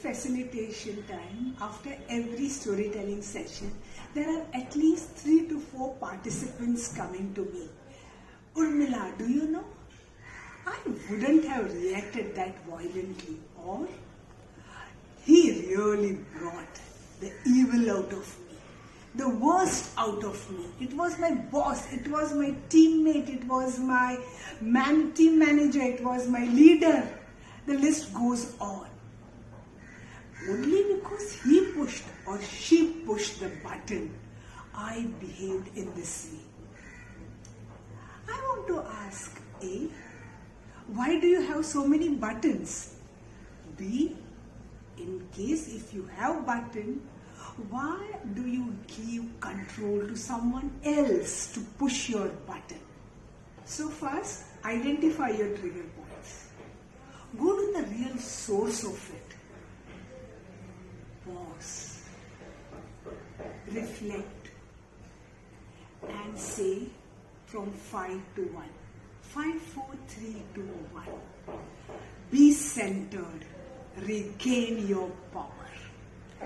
facilitation time, after every storytelling session, there are at least 3 to 4 participants coming to me. Urmila, do you know? I wouldn't have reacted that violently, or he really brought the evil out of me, the worst out of me. It was my boss, it was my teammate, it was my team manager, it was my leader. The list goes on. Only because he pushed or she pushed the button, I behaved in this way. I want to ask A, why do you have so many buttons? B, in case if you have button, why do you give control to someone else to push your button? So first, identify your trigger points. Go to the real source of it. Pause. Reflect. And say from 5 to 1. 5, 4, 3, 2, 1. Be centered. Regain your power.